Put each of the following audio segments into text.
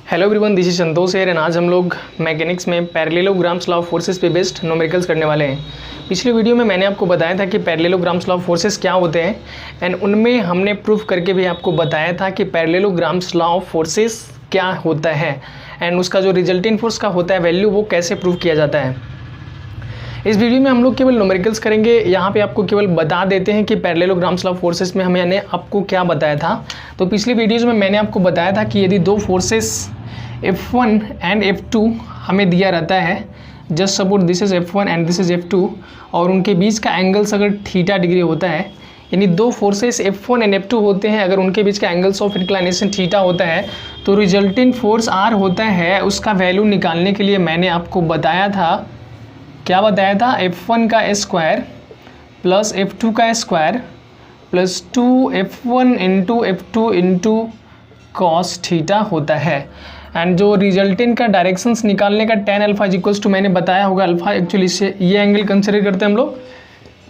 Hello everyone, this is Santosh here and आज हम लोग मैकेनिक्स में पैरेललोग्राम्स लॉ ऑफ फोर्सेस पे बेस्ड न्यूमेरिकल्स करने वाले हैं। पिछले वीडियो में मैंने आपको बताया था कि पैरेललोग्राम्स लॉ ऑफ फोर्सेस क्या होते हैं एंड उनमें हमने प्रूफ करके भी आपको बताया था कि पैरेललोग्राम्स लॉ ऑफ फोर्सेस क्या होता है एंड उसका जो रिजल्टेंट फोर्स का होता है वैल्यू वो कैसे प्रूव किया जाता है। इस वीडियो में हम लोग केवल न्यूमेरिकल्स करेंगे। यहाँ पे आपको केवल बता देते हैं कि पैरेललोग्राम्स लॉ ऑफ फोर्सेस में मैंने आपको क्या बताया था। तो पिछली वीडियोज़ में मैंने आपको बताया था कि यदि दो फोर्सेस F1 एंड F2 हमें दिया रहता है, just suppose this is F1 and this is F2, और उनके बीच का एंगल्स अगर थीटा डिग्री होता है, यानी दो फोर्सेस F1 एंड F2 होते हैं, अगर उनके बीच का एंगल्स ऑफ इंक्लिनेशन थीटा होता है तो रिजल्टेंट फोर्स R होता है। उसका वैल्यू निकालने के लिए मैंने आपको बताया था, क्या बताया था, F1 का स्क्वायर प्लस F2 का square plus 2F1 into F2 into cos theta होता है। एंड जो रिजल्टेंट का डायरेक्शंस निकालने का tan अल्फा इक्वल्स टू मैंने बताया होगा अल्फा, एक्चुअली इससे ये एंगल कंसिडर करते हैं हम लोग।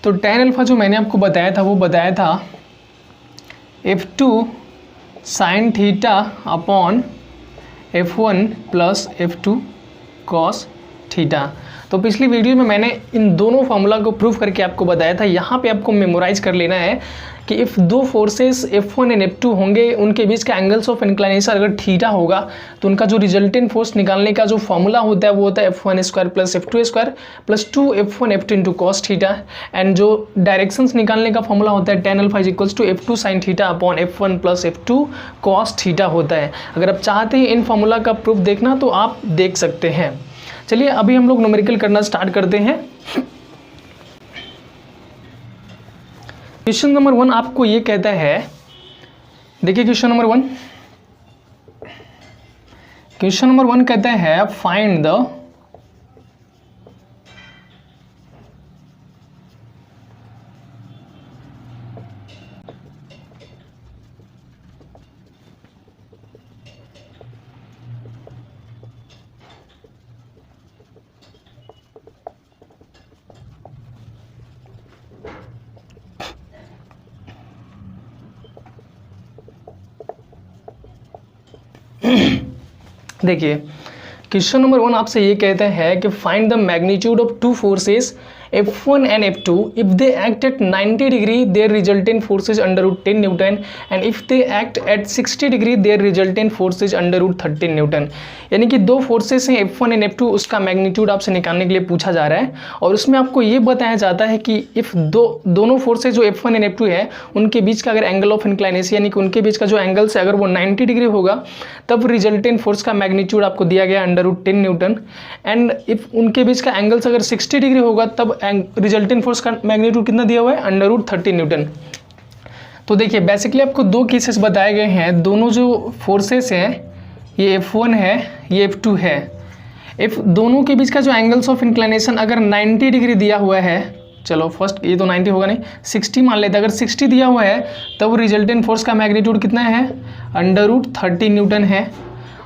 तो tan अल्फा जो मैंने आपको बताया था वो बताया था F2 sine theta upon F1 plus F2 cos theta. तो पिछली वीडियो में मैंने इन दोनों फार्मूला को प्रूफ करके आपको बताया था। यहाँ पे आपको मेमोराइज कर लेना है कि इफ़ दो फोर्सेस F1 एंड F2 होंगे, उनके बीच का एंगल्स ऑफ इंक्लिनेशन अगर थीटा होगा तो उनका जो रिजल्टेंट फोर्स निकालने का जो फार्मूला होता है वो होता है F1 square plus F2 square plus 2F1 F2 into cos theta. And जो डायरेक्शंस निकालने का फार्मूला होता है tan alpha equals to F2 sine theta upon F1 plus F2 cos theta होता है। अगर आप चाहते हैं इन फार्मूला का प्रूफ देखना तो आप देख सकते हैं। चलिए अभी हम लोग न्यूमेरिकल करना स्टार्ट करते हैं। क्वेश्चन नंबर 1 आपको ये कहता है, देखिए क्वेश्चन नंबर 1 कहता है फाइंड द देखिए क्वेश्चन नंबर 1 आपसे ये कहता है कि find the magnitude of two forces F1 and F2 if they act at 90 degree their resultant force is under root 10 Newton and if they act at 60 degree their resultant force is under root 13 Newton। यानी कि दो forces हैं F1 and F2, उसका magnitude आपसे निकालने के लिए पूछा जा रहा है और उसमें आपको ये बताया जाता है कि इफ़ दोनों फोर्सेस जो F1 एंड F2 है उनके बीच का अगर एंगल ऑफ इंक्लिनेशन यानी कि उनके बीच का जो एंगल है अगर वो 90 डिग्री होगा तब रिजल्टेंट फोर्स का मैग्नीट्यूड आपको दिया गया under root 10 newton. And if उनके बीच का एंगल्स अगर 60 डिग्री होगा तब रिजल्टेंट फोर्स का मैग्नीट्यूड कितना दिया हुआ है, अंडर रूट 13 न्यूटन। तो देखिए बेसिकली आपको दो केसेस बताए गए हैं। दोनों जो फोर्सेस हैं ये F1 है, ये F2 है। इफ दोनों के बीच का जो एंगल्स ऑफ इंक्लिनेशन अगर 90 डिग्री दिया हुआ है, चलो फर्स्ट ये तो 90 होगा नहीं, 60 मान लेते हैं। अगर 60 दिया हुआ है तब रिजल्टेंट फोर्स का मैग्नीट्यूड कितना है, अंडर रूट 13 न्यूटन है।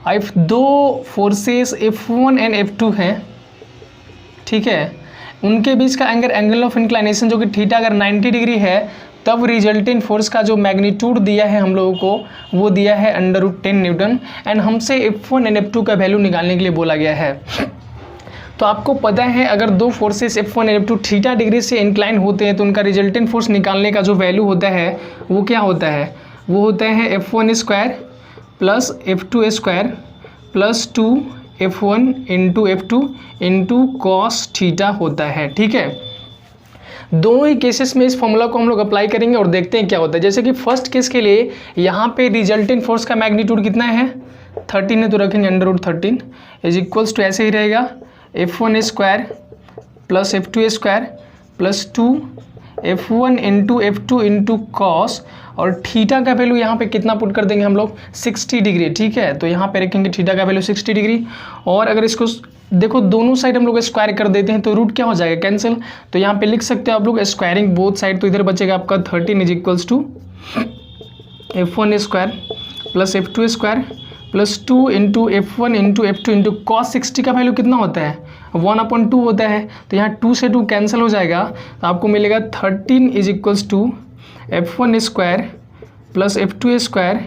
इफ दो फोर्सेस F1 एंड F2 हैं, ठीक है, उनके बीच का एंगल ऑफ इंक्लिनेशन जो कि थीटा अगर 90 डिग्री है तब रिजल्टेंट फोर्स का जो मैग्नीट्यूड दिया है हम लोगों को वो दिया है अंडर रूट 10 न्यूटन। एंड हमसे F1 एंड F2 का वैल्यू निकालने के लिए बोला गया है। तो आपको पता है अगर दो forces F1 and F2 theta degree से इंक्लाइन होते हैं तो उनका रिजल्टेंट फोर्स निकालने का जो वैल्यू होता है वो क्या होता है, वो होता है F1 square plus F2 square plus 2F1 into F2 into cos theta होता है। ठीक है, दोनों ही केसेस में इस फॉर्मूला को हम लोग अप्लाई करेंगे और देखते हैं क्या होता है। जैसे कि फर्स्ट केस के लिए यहाँ पे रिजल्टेंट फोर्स का मैग्नीट्यूड कितना है, 13 है तो रखेंगे under root 13 is equals to ऐसे ही रहेगा F1 square plus F2 square plus 2F1 into F2 into cos, और थीटा का वैल्यू यहाँ पे कितना पुट कर देंगे हम लोग, 60 डिग्री। ठीक है, तो यहाँ पे रखेंगे थीटा का वैल्यू 60 डिग्री। और अगर इसको देखो दोनों साइड हम लोग स्क्वायर कर देते हैं तो रूट क्या हो जाएगा, कैंसिल। तो यहाँ पे लिख सकते हो आप लोग स्क्वायरिंग बोथ साइड, तो इधर बचेगा आपका 13 is equals to F1 square plus F2 square plus 2 into F1 into F2 into cos 60 का वैल्यू कितना होता है, 1/2 होता है। तो यहाँ 2 से 2 कैंसिल हो जाएगा, तो आपको मिलेगा 13 is equals to F1 square plus F2 square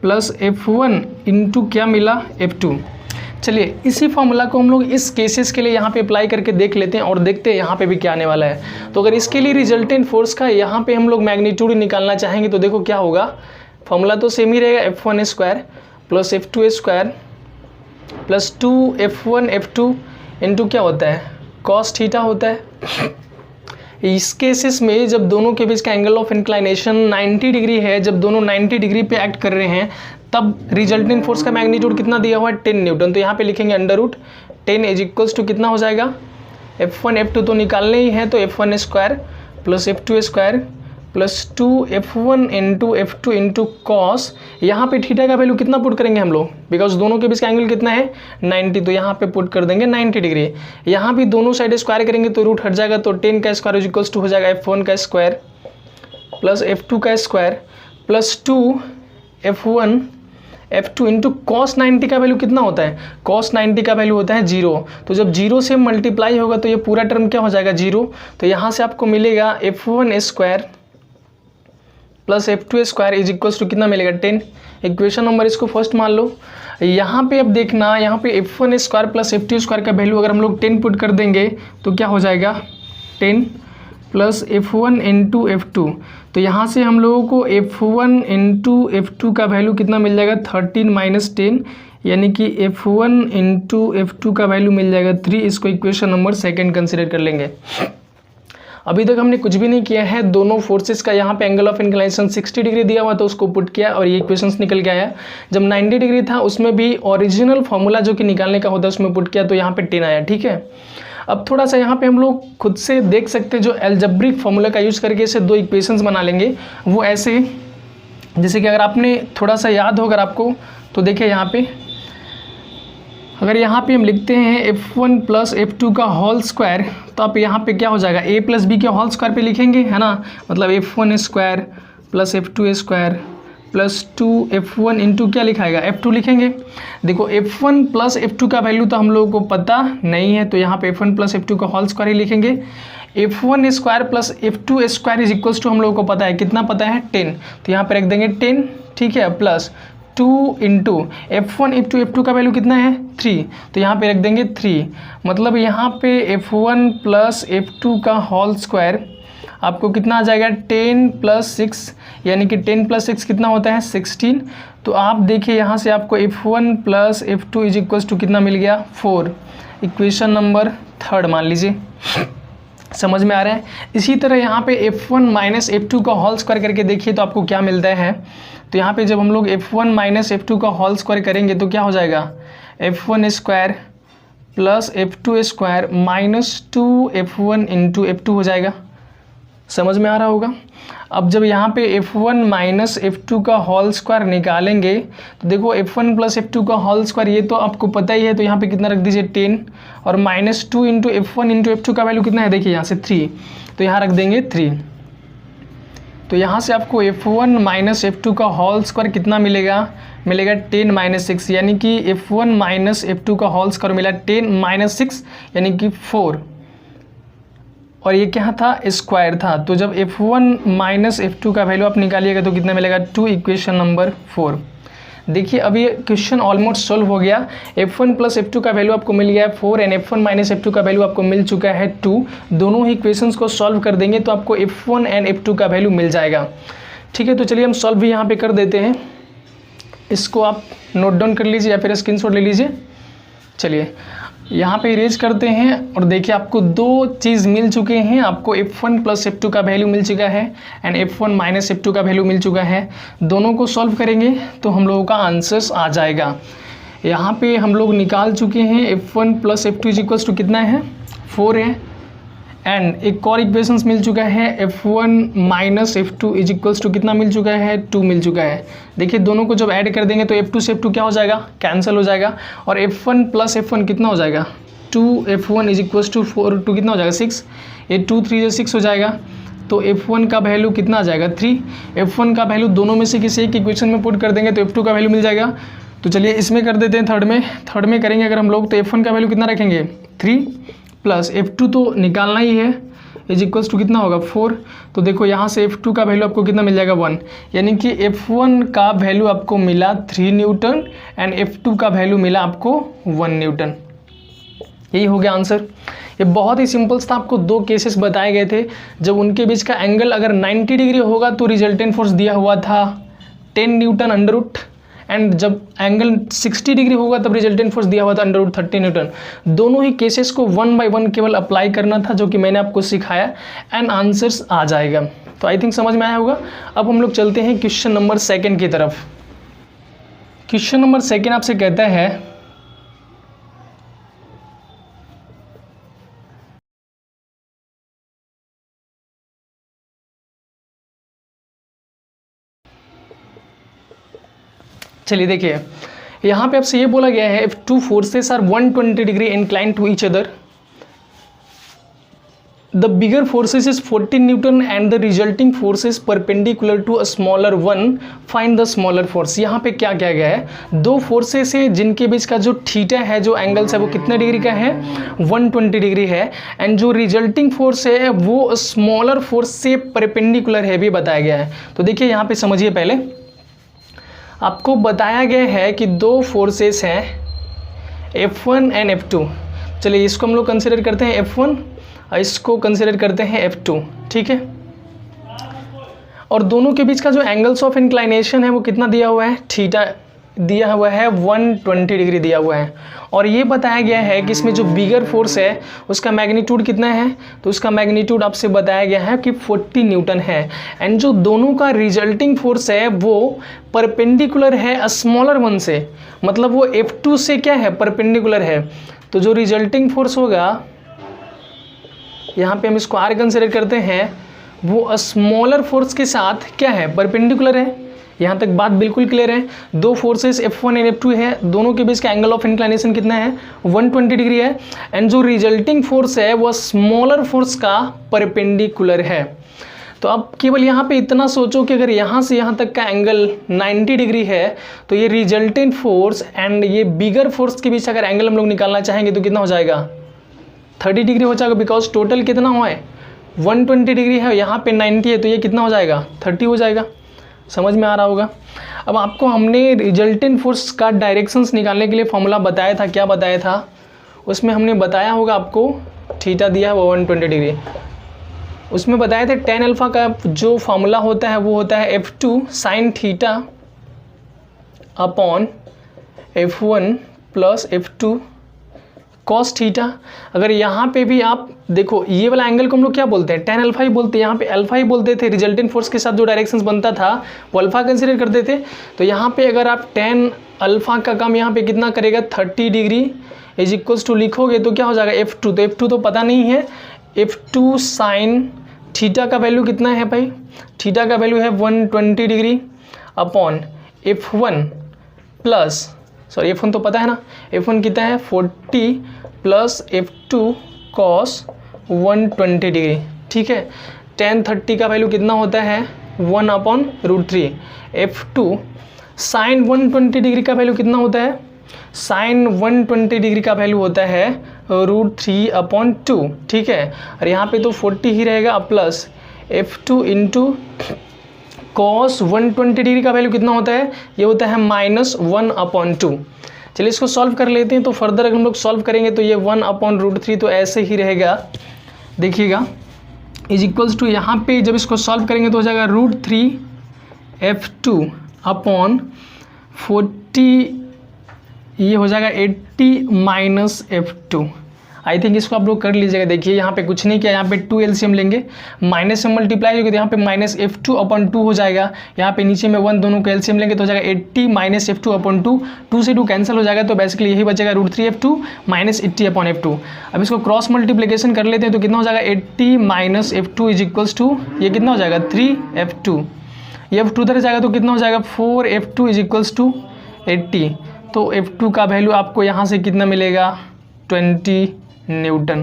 plus F1 into क्या मिला F2। चलिए इसी फॉर्मूला को हम लोग इस केसेस के लिए यहाँ पे अप्लाई करके देख लेते हैं और देखते हैं यहाँ पे भी क्या आने वाला है। तो अगर इसके लिए रिजल्टेंट फोर्स का यहाँ पे हम लोग मैग्नीट्यूड निकालना चाहेंगे तो देखो क्या होगा, फॉर्मूला तो सेम ही रहेगा, F1 square plus F2 square plus 2F1 F2 into क्या होता है कॉस थीटा होता है। इस केसेस में जब दोनों के बीच का एंगल ऑफ इंक्लाइनेशन 90 डिग्री है, जब दोनों 90 डिग्री पे एक्ट कर रहे हैं, तब रिजल्टेंट फोर्स का मैग्नीट्यूड कितना दिया हुआ है 10 न्यूटन। तो यहाँ पे लिखेंगे √10 इज इक्वल्स टू कितना हो जाएगा, F1 F2 तो निकालने ही है, तो F1 square plus F2 square plus 2F1 into F2 into cos, यहाँ पे थीटा का वैल्यू कितना पुट करेंगे हम लोग, बिकॉज दोनों के बीच का एंगल कितना है 90, तो यहाँ पे पुट कर देंगे 90 डिग्री। यहाँ भी दोनों साइड स्क्वायर करेंगे तो रूट हट जाएगा, तो 10 का स्क्वायर इक्वल्स टू हो जाएगा F1 का स्क्वायर प्लस F2 का square plus 2F1 F2 into cos 90 का वैल्यू कितना होता है, कॉस 90 का वैल्यू होता है 0, तो जब 0 से मल्टीप्लाई होगा तो ये पूरा टर्म क्या हो जाएगा 0। तो यहाँ से आपको मिलेगा F1 square plus F2 square is equals to कितना मिलेगा 10। इक्वेशन नंबर इसको फर्स्ट मान लो। यहाँ पे अब देखना, यहाँ पे F1 square plus F2 square का वैल्यू अगर हम लोग 10 पुट कर देंगे तो क्या हो जाएगा 10 प्लस F1 इंटू F2, तो यहाँ से हम लोगों को F1 इंटू F2 का वैल्यू कितना मिल जाएगा 13 माइनस 10, यानी कि F1 इंटू F2 का वैल्यू मिल जाएगा 3। इसको इक्वेशन नंबर सेकंड कंसिडर कर लेंगे। अभी तक हमने कुछ भी नहीं किया है, दोनों फोर्सेस का यहाँ पे एंगल ऑफ इंक्लाइनेशन 60 डिग्री दिया हुआ तो उसको पुट किया और ये इक्वेशंस निकल के आया। जब 90 डिग्री था उसमें भी ओरिजिनल फॉर्मूला जो कि निकालने का होता है उसमें पुट किया, तो यहाँ पे 10 आया। ठीक है, अब थोड़ा सा यहाँ पे हम लोग खुद से देख सकते हैं, जो एल्जेब्रिक फॉर्मूला का यूज़ करके इसे दो इक्वेशंस बना लेंगे। वो ऐसे, जैसे कि अगर आपने थोड़ा सा याद हो अगर आपको, तो देखिए यहाँ पे अगर यहाँ पे हम लिखते हैं F1 प्लस F2 का होल स्क्वायर, तो आप यहाँ पे क्या हो जाएगा A प्लस बी के होल स्क्वायर पे लिखेंगे, है ना, मतलब F1 square plus F2 square plus 2F1 into क्या लिखाएगा F2 लिखेंगे। देखो F1 प्लस F2 का वैल्यू तो हम लोगों को पता नहीं है, तो यहाँ पे F1 प्लस F2 का होल स्क्वायर ही लिखेंगे। F1 square plus F2 square is equals to हम लोगों को पता है, कितना पता है 10, तो यहाँ पे रख देंगे 10। ठीक है, plus 2 into F1 into F2 का वैल्यू कितना है 3, तो यहाँ पे रख देंगे 3। मतलब यहाँ पे F1 प्लस F2 का होल स्क्वायर आपको कितना आ जाएगा 10 प्लस 6, यानी कि 10 प्लस 6 कितना होता है 16। तो आप देखिए यहाँ से आपको F1 plus F2 is equals to कितना मिल गया 4। इक्वेशन नंबर थर्ड मान लीजिए, समझ में आ रहा है। इसी तरह यहाँ पे F1 माइनस F2 का होल स्क्वायर करके देखिए तो आपको क्या मिलता है। तो यहाँ पे जब हम लोग F1 माइनस F2 का होल स्क्वायर करेंगे तो क्या हो जाएगा F1 square plus F2 square minus 2F1 into F2 हो जाएगा, समझ में आ रहा होगा। अब जब यहाँ पे F1 माइनस F2 का होल स्क्वायर निकालेंगे तो देखो F1 प्लस F2 का होल स्क्वायर ये तो आपको पता ही है, तो यहाँ पे कितना रख दीजिए 10, और minus 2 into F1 into F2 का वैल्यू कितना है देखिए यहाँ से 3, तो यहाँ रख देंगे 3। तो यहाँ से आपको F1 माइनस F2 का होल स्क्वायर कितना मिलेगा, मिलेगा 10 माइनस 6, यानी कि F1 माइनस F2 का होल स्क्वायर मिला 10 माइनस 6 यानी कि 4, और ये क्या था स्क्वायर था। तो जब F1 माइनस F2 का वैल्यू आप निकालिएगा तो कितना मिलेगा 2। Equation number 4। देखिए अब ये क्वेश्चन ऑलमोस्ट सॉल्व हो गया। F1 प्लस F2 का वैल्यू आपको मिल गया है 4 एंड F1 माइनस F2 का वैल्यू आपको मिल चुका है 2। दोनों ही इक्वेशंस को सॉल्व कर देंगे तो आपको F1 एंड F2 का वैल्यू मिल जाएगा। ठीक है, तो चलिए हम सॉल्व भी यहाँ पे कर देते हैं। इसको आप नोट डाउन कर लीजिए या फिर स्क्रीनशॉट ले लीजिए। चलिए यहाँ पे इरेज करते हैं और देखिए आपको दो चीज़ मिल चुके हैं। आपको F1 प्लस F2 का वैल्यू मिल चुका है एंड F1 माइनस F2 का वैल्यू मिल चुका है। दोनों को सॉल्व करेंगे तो हम लोगों का आंसर्स आ जाएगा। यहाँ पे हम लोग निकाल चुके हैं F1 plus F2 is equals to कितना है 4 है, एंड एक और इक्वेशंस मिल चुका है F1 minus F2 is equals to कितना मिल चुका है 2 मिल चुका है। देखिए दोनों को जब ऐड कर देंगे तो F2 से F2 क्या हो जाएगा कैंसिल हो जाएगा, और F1 प्लस F1 कितना हो जाएगा 2F1 इज इक्वल्स टू 4 2 कितना हो जाएगा 6, ये 2 3 6 हो जाएगा। तो F1 का वैल्यू कितना आ जाएगा 3। F1 का वैल्यू दोनों में से किसी एक इक्वेशन में पुट कर देंगे तो F2 का वैल्यू मिल जाएगा। तो चलिए इसमें कर देते हैं थर्ड में करेंगे अगर हम लोग, तो F1 का वैल्यू कितना रखेंगे 3 प्लस F2 तो निकालना ही है, इज इक्वल्स टू कितना होगा 4। तो देखो यहाँ से F2 का वैल्यू आपको कितना मिल जाएगा 1, यानी कि F1 का वैल्यू आपको मिला 3 न्यूटन एंड F2 का वैल्यू मिला आपको 1 न्यूटन। यही हो गया आंसर। ये बहुत ही सिंपल था, आपको 2 केसेस बताए गए थे जब उनके बीच का एंगल अगर 90 डिग्री होगा तो रिजल्टेंट फोर्स दिया हुआ था 10 न्यूटन अंडर रूट, एंड जब एंगल 60 डिग्री होगा तब रिजल्टेंट फोर्स दिया हुआ था अंडर रूट 30 न्यूटन। दोनों ही केसेस को 1 बाय 1 केवल अप्लाई करना था, जो कि मैंने आपको सिखाया, एंड आंसर्स आ जाएगा। तो आई थिंक समझ में आया होगा। अब हम लोग चलते हैं क्वेश्चन नंबर 2 की तरफ। क्वेश्चन नंबर 2 आपसे कहता है चलिए देखिए, यहाँ पे आपसे ये बोला गया है if two forces are 120 degree inclined to each other, the bigger forces is 14 newton and the resulting force is perpendicular to a smaller one, find the smaller force. यहाँ पे क्या किया गया है, 2 फोर्सेस है जिनके बीच का जो थीटा है, जो एंगल्स है वो कितने डिग्री का है 120 डिग्री है, एंड जो रिजल्टिंग फोर्स है वो स्मॉलर फोर्स से परपेंडिकुलर है भी बताया गया है। तो देखिए यहाँ पे समझिए, पहले आपको बताया गया है कि 2 फोर्सेस हैं F1 एंड F2। चलिए इसको हम लोग कंसिडर करते हैं F1 और इसको कंसिडर करते हैं F2, ठीक है। और दोनों के बीच का जो एंगल्स ऑफ इंक्लाइनेशन है वो कितना दिया हुआ है, थीटा दिया हुआ है 120 डिग्री दिया हुआ है। और ये बताया गया है कि इसमें जो बिगर फोर्स है उसका मैग्नीट्यूड कितना है, तो उसका मैग्नीट्यूड आपसे बताया गया है कि 40 न्यूटन है, एंड जो दोनों का रिजल्टिंग फोर्स है वो परपेंडिकुलर है स्मॉलर वन से, मतलब वो F2 से क्या है परपेंडिकुलर है। तो जो रिजल्टिंग फोर्स होगा, यहाँ पे हम इसको R कंसिडर करते हैं, वो स्मॉलर फोर्स के साथ क्या है परपेंडिकुलर है। यहाँ तक बात बिल्कुल क्लियर है। 2 फोर्सेस F1 एंड F2 है, दोनों के बीच का एंगल ऑफ इंक्लाइनेशन कितना है 120 डिग्री है, एंड जो रिजल्टिंग फोर्स है वो स्मॉलर फोर्स का परपेंडिकुलर है। तो अब केवल यहाँ पे इतना सोचो कि अगर यहाँ से यहाँ तक का एंगल 90 डिग्री है तो ये रिजल्टेंट फोर्स एंड ये बिगर फोर्स के बीच अगर एंगल हम लोग निकालना चाहेंगे तो कितना हो जाएगा 30 डिग्री हो जाएगा, बिकॉज टोटल कितना हुआ है 120 डिग्री है, यहाँ पे 90 है, तो ये कितना हो जाएगा 30 हो जाएगा। समझ में आ रहा होगा। अब आपको हमने रिजल्टेंट फोर्स का डायरेक्शंस निकालने के लिए फॉर्मूला बताया था, क्या बताया था उसमें हमने बताया होगा आपको, थीटा दिया है वो 120 डिग्री, उसमें बताए थे tan अल्फा का जो फॉर्मूला होता है वो होता है F2 sin theta upon F1 plus F2 cos theta. अगर यहाँ पे भी आप देखो, ये वाला एंगल को हम लोग क्या बोलते हैं tan अल्फा ही बोलते हैं, यहाँ पे अल्फा ही बोलते थे, रिजल्टेंट फोर्स के साथ जो डायरेक्शंस बनता था वो अल्फा कंसिडर करते थे। तो यहाँ पे अगर आप tan अल्फा का काम यहाँ पे कितना करेगा 30 डिग्री इज इक्वल्स टू लिखोगे तो क्या हो जाएगा F2, तो F2 तो पता नहीं है, F2 साइन थीटा का वैल्यू कितना है भाई, थीटा का वैल्यू है 120 degree upon F1 plus, sorry F1 तो पता है ना, F1 कितना है 40 प्लस F2 cos 120 डिग्री, ठीक है। tan 30 का वैल्यू कितना होता है 1 अपॉन √3। F2 साइन 120 डिग्री का वैल्यू कितना होता है, साइन 120 डिग्री का वैल्यू होता है √3 अपॉन 2, ठीक है। और यहाँ पे तो 40 ही रहेगा, plus F2 into cos 120 degree का वैल्यू कितना होता है, ये होता है -1 अपॉन 2। चलिए इसको सॉल्व कर लेते हैं। तो फर्दर अगर हम लोग सॉल्व करेंगे तो ये 1 अपॉन √3 तो ऐसे ही रहेगा, देखिएगा, इज इक्वल्स टू यहाँ पे जब इसको सॉल्व करेंगे तो हो जाएगा √3 F2 अपॉन 40, ये हो जाएगा 80 माइनस F2। आई थिंक इसको आप लोग कर लीजिएगा। देखिए यहाँ पे कुछ नहीं किया, यहाँ पे 2 एलसीएम लेंगे, माइनस से मल्टीप्लाई होगी तो यहाँ पे माइनस F2 अपॉन 2 हो जाएगा, यहाँ पे नीचे में 1, दोनों को एलसीएम लेंगे तो हो जाएगा 80 माइनस F2 अपॉन 2, 2 से 2 कैंसिल हो जाएगा, तो बेसिकली यही बचेगा √3 F2 माइनस 80 अपॉन F2। अब इसको क्रॉस मल्टीप्लिकेशन कर लेते हैं तो कितना हो जाएगा 80 minus F2 is equals to, ये कितना हो जाएगा 3F2, ये F2 उधर जाएगा तो कितना हो जाएगा 4F2 इज इक्वल्स टू 80। तो F2 का वैल्यू आपको यहाँ से कितना मिलेगा 20 न्यूटन।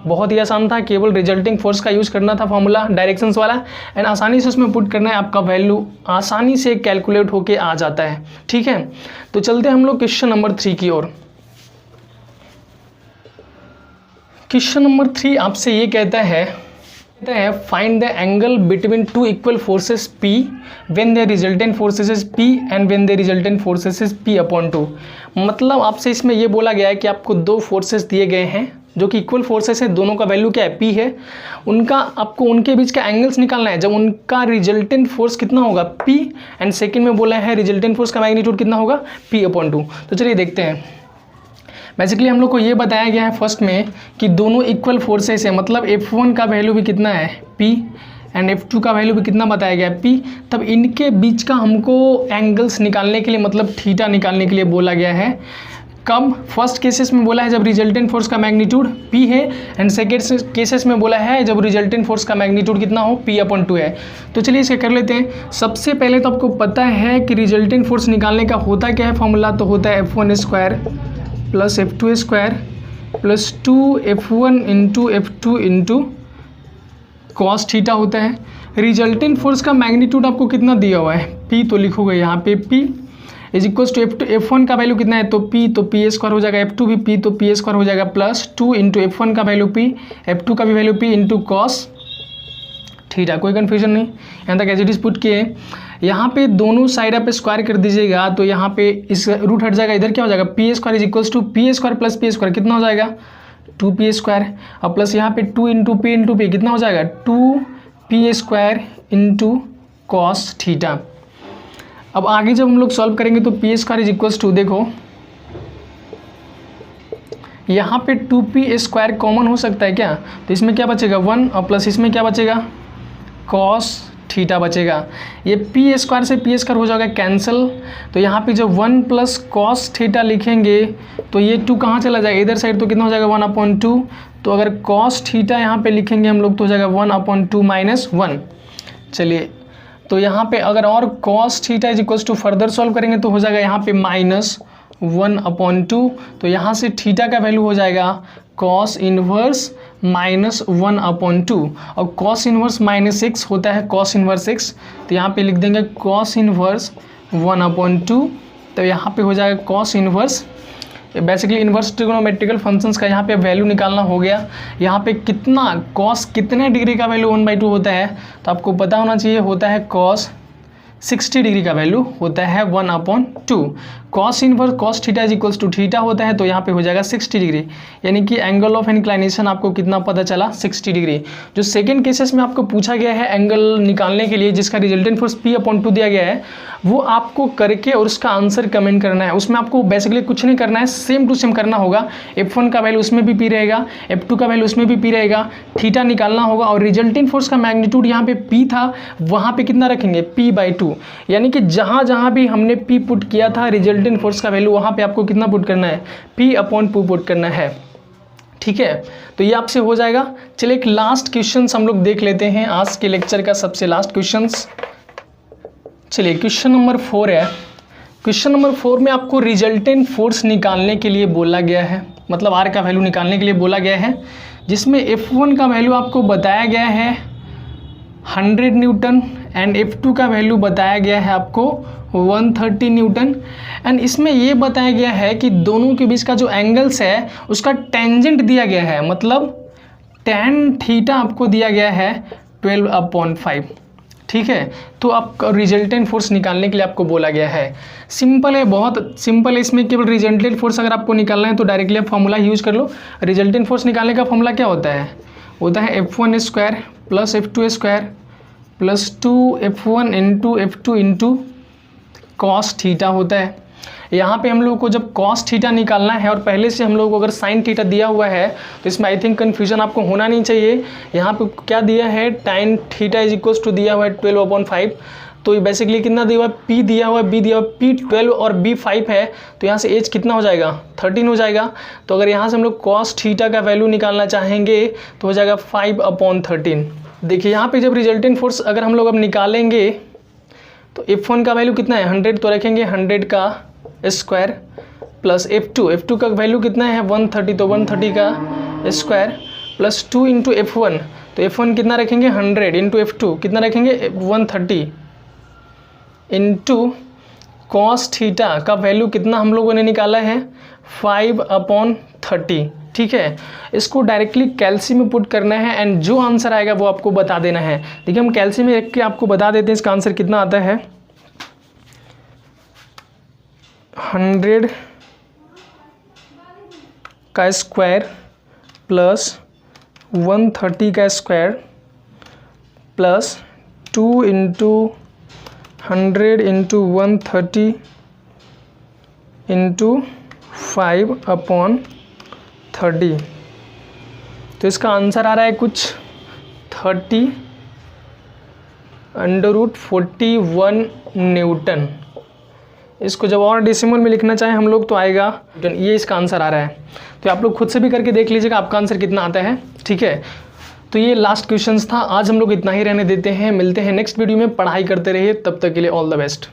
बहुत ही आसान था, केवल रिजल्टिंग फोर्स का यूज़ करना था फॉर्मूला डायरेक्शंस वाला, एंड आसानी से उसमें पुट करना है, आपका वैल्यू आसानी से कैलकुलेट होके आ जाता है, ठीक है। तो चलते हैं हम लोग क्वेश्चन नंबर 3 की ओर। क्वेश्चन नंबर 3 आपसे ये कहता है कहता है find the angle between two equal forces P when the resultant forces is P and when the resultant forces is P/2। मतलब आपसे इसमें ये बोला गया है कि आपको दो फोर्सेस दिए गए हैं जो कि इक्वल फोर्सेस है, दोनों का वैल्यू क्या है P है, उनका आपको उनके बीच का एंगल्स निकालना है जब उनका रिजल्टेंट फोर्स कितना होगा P, एंड सेकेंड में बोला है रिजल्टेंट फोर्स का मैग्नीट्यूड कितना होगा P/2। तो चलिए देखते हैं। बेसिकली हम लोग को ये बताया गया है फर्स्ट में कि दोनों इक्वल फोर्सेस है, मतलब F1 का वैल्यू भी कितना है P एंड F2 का वैल्यू भी कितना बताया गया है P। तब इनके बीच का हमको एंगल्स निकालने के लिए, मतलब थीटा निकालने के लिए बोला गया है। कब? फर्स्ट केसेस में बोला है जब रिजल्टेंट फोर्स का मैग्नीट्यूड P है, एंड सेकेंड केसेस में बोला है जब रिजल्टेंट फोर्स का मैग्नीट्यूड कितना हो P/2 है। तो चलिए इसे कर लेते हैं। सबसे पहले तो आपको पता है कि रिजल्टेंट फोर्स निकालने का होता क्या है फॉर्मूला, तो होता है F1² plus F2² plus 2F1 into F2 into cos theta होता है। रिजल्टेंट फोर्स का मैग्नीट्यूड आपको कितना दिया हुआ है P, तो लिखोगे यहाँ पे P is equals to F1 का वैल्यू कितना है तो P, तो P² हो जाएगा, F2 भी P तो P² हो जाएगा, प्लस 2 इंटू F1 का वैल्यू P, F2 का भी value P into cos theta. कोई कन्फ्यूजन नहीं, यहाँ तक एज इट इज पुट किए। यहाँ पे दोनों साइड आप स्क्वायर कर दीजिएगा तो यहाँ पे इस रूट हट जाएगा, इधर क्या हो जाएगा P² is equals to P² plus P² कितना हो जाएगा 2P², और प्लस यहाँ पे 2 इंटू P इंटू P कितना हो जाएगा 2P² इंटू कॉस थीटा। अब आगे जब हम लोग सॉल्व करेंगे तो P² इज इक्वल्स टू, देखो यहाँ पे 2P² कॉमन हो सकता है क्या, तो इसमें क्या बचेगा 1, और प्लस इसमें क्या बचेगा कॉस थीटा बचेगा। ये P² से P² हो जाएगा कैंसिल, तो यहाँ पे जब 1 प्लस कॉस थीटा लिखेंगे तो ये 2 कहाँ चला जाएगा इधर साइड, तो कितना हो जाएगा 1/2। तो अगर कॉस थीटा यहाँ पे लिखेंगे हम लोग तो हो जाएगा 1/2 माइनस 1। चलिए तो यहाँ पे अगर और cos theta is equals to further solve करेंगे तो हो जाएगा यहाँ पे माइनस 1/2। तो यहाँ से थीटा का वैल्यू हो जाएगा कॉस इनवर्स माइनस 1/2, और कॉस इनवर्स -6 होता है कॉस इनवर्स x, तो यहाँ पे लिख देंगे कॉस इनवर्स 1/2। तो यहाँ पे हो जाएगा cos inverse, basically inverse trigonometrical functions का यहाँ पे वैल्यू निकालना हो गया। यहाँ पे कितना कॉस कितने डिग्री का वैल्यू 1/2 होता है, तो आपको पता होना चाहिए होता है कॉस 60 डिग्री का वैल्यू होता है 1/2। Cos inverse cos theta is equals to theta होता है, तो यहाँ पे हो जाएगा 60 डिग्री, यानी कि एंगल ऑफ इंक्लाइनेशन आपको कितना पता चला 60 डिग्री। जो सेकेंड केसेस में आपको पूछा गया है एंगल निकालने के लिए जिसका रिजल्टेंट फोर्स P/2 दिया गया है, वो आपको करके और उसका आंसर कमेंट करना है। उसमें आपको बेसिकली कुछ नहीं करना है, सेम टू सेम करना होगा। F1 का वैल्यू उसमें भी P रहेगा, F2 का वैल्यू उसमें भी P रहेगा, थीटा निकालना होगा, और रिजल्टेंट फोर्स का मैग्नीट्यूड यहाँ पे P था, वहाँ पे कितना रखेंगे P/2, यानी कि जहाँ जहाँ भी हमने P पुट किया था रिजल्टेंट फोर्स का वैल्यू वहाँ पे आपको कितना पुट करना है P/2 पुट करना है। ठीक है, तो ये आपसे हो जाएगा। चलिए एक लास्ट क्वेश्चन हम लोग देख लेते हैं, आज के लेक्चर का सबसे लास्ट क्वेश्चन। चलिए क्वेश्चन नंबर 4 है। क्वेश्चन नंबर 4 में आपको रिजल्टेंट फोर्स निकालने के लिए बोला गया है, मतलब R का वैल्यू निकालने के लिए बोला गया है, जिसमें F1 का वैल्यू आपको बताया गया है 100 न्यूटन एंड F2 का वैल्यू बताया गया है आपको 130 न्यूटन। एंड इसमें ये बताया गया है कि दोनों के बीच का जो एंगल्स है उसका टेंजेंट दिया गया है, मतलब tan थीटा आपको दिया गया है 12/5। ठीक है, तो आप रिजल्टेंट फोर्स निकालने के लिए आपको बोला गया है। सिंपल है, बहुत सिंपल है। इसमें केवल रिजल्टेंट फोर्स अगर आपको निकालना है तो डायरेक्टली आप फॉर्मूला यूज कर लो। रिजल्टेंट फोर्स निकालने का फॉर्मूला क्या होता है, F1² plus F2² plus 2F1 into F2 into cos theta होता है। यहाँ पे हम लोगों को जब कॉस थीटा निकालना है और पहले से हम लोगों को अगर साइन थीटा दिया हुआ है तो इसमें आई थिंक कन्फ्यूजन आपको होना नहीं चाहिए। यहाँ पे क्या दिया है tan theta is equals to दिया हुआ है 12/5, तो बेसिकली कितना दिया हुआ है P दिया हुआ है, B दिया हुआ है, P 12 और B 5 है, तो यहाँ से H कितना हो जाएगा 13 हो जाएगा। तो अगर यहाँ से हम लोग कॉस थीटा का वैल्यू निकालना चाहेंगे तो हो जाएगा 5/13। देखिए यहाँ पे जब रिजल्टेंट फोर्स अगर हम लोग अब निकालेंगे तो F1 का वैल्यू कितना है 100, तो रखेंगे 100 का स्क्वायर प्लस F2 का वैल्यू कितना है 130, तो 130 का स्क्वायर प्लस 2 इंटू F1, तो F1 कितना रखेंगे 100 इंटू F2 कितना रखेंगे 130 इंटू कॉस थीटा का वैल्यू कितना हम लोगों ने निकाला है 5/30। ठीक है, इसको डायरेक्टली कैल्सी में पुट करना है एंड जो आंसर आएगा वो आपको बता देना है। देखिए हम कैल्सी में रख के आपको बता देते हैं इसका आंसर कितना आता है। 100 का स्क्वायर प्लस 130 का square plus 2 into 100 into 130 into 5/30। तो इसका आंसर आ रहा है कुछ 30√41 न्यूटन। इसको जब और डेसिमल में लिखना चाहें हम लोग तो आएगा, ये इसका आंसर आ रहा है। तो आप लोग खुद से भी करके देख लीजिएगा आपका आंसर कितना आता है, ठीक है। तो ये लास्ट क्वेश्चंस था, आज हम लोग इतना ही रहने देते हैं, मिलते हैं नेक्स्ट वीडियो में। पढ़ाई करते रहिए, तब तक के लिए ऑल द बेस्ट।